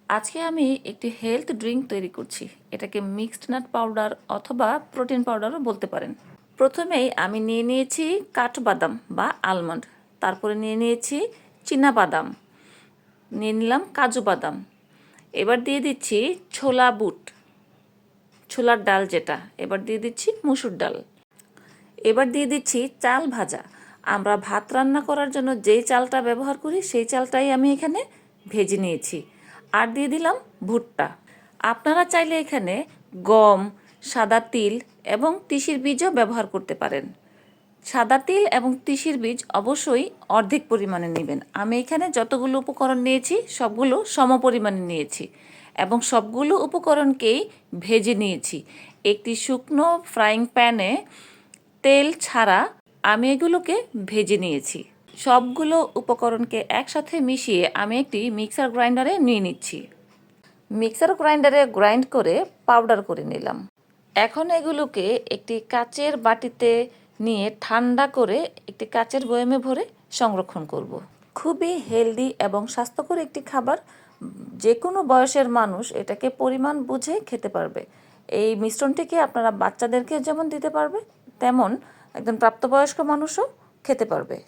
আজকে আমি একটি হেলথ ড্রিঙ্ক তৈরি করছি। এটাকে মিক্সড নাট পাউডার অথবা প্রোটিন পাউডারও বলতে পারেন। প্রথমেই আমি নিয়ে নিয়েছি কাঠবাদাম বা আলমন্ড, তারপরে নিয়ে নিয়েছি চীনা বাদাম, নিয়ে নিলাম কাজু বাদাম। এবার দিয়ে দিচ্ছি ছোলা বুট, ছোলার ডাল যেটা। এবার দিয়ে দিচ্ছি মুসুর ডাল। এবার দিয়ে দিচ্ছি চাল ভাজা। আমরা ভাত রান্না করার জন্য যেই চালটা ব্যবহার করি সেই চালটাই আমি এখানে ভেজে নিয়েছি। আর দিয়ে দিলাম ভুট্টা। আপনারা চাইলে এখানে গম, সাদা তিল এবং তিসির বীজও ব্যবহার করতে পারেন। সাদা তিল এবং তিসির বীজ অবশ্যই অর্ধেক পরিমাণে নেবেন। আমি এখানে যতগুলো উপকরণ নিয়েছি সবগুলো সম পরিমাণে নিয়েছি এবং সবগুলো উপকরণকেই ভেজে নিয়েছি। একটি শুকনো ফ্রাইং প্যানে তেল ছাড়া আমি এগুলোকে ভেজে নিয়েছি। সবগুলো উপকরণকে একসাথে মিশিয়ে আমি একটি মিক্সার গ্রাইন্ডারে নিয়ে নিচ্ছি। মিক্সার গ্রাইন্ডারে গ্রাইন্ড করে পাউডার করে নিলাম। এখন এগুলোকে একটি কাচের বাটিতে নিয়ে ঠান্ডা করে একটি কাচের বয়ামে ভরে সংরক্ষণ করব। খুবই হেলদি এবং স্বাস্থ্যকর একটি খাবার। যে কোনো বয়সের মানুষ এটাকে পরিমাণ বুঝে খেতে পারবে। এই মিশ্রণটিকে আপনারা বাচ্চাদেরকে যেমন দিতে পারবে, তেমন একজন প্রাপ্তবয়স্ক মানুষও খেতে পারবে।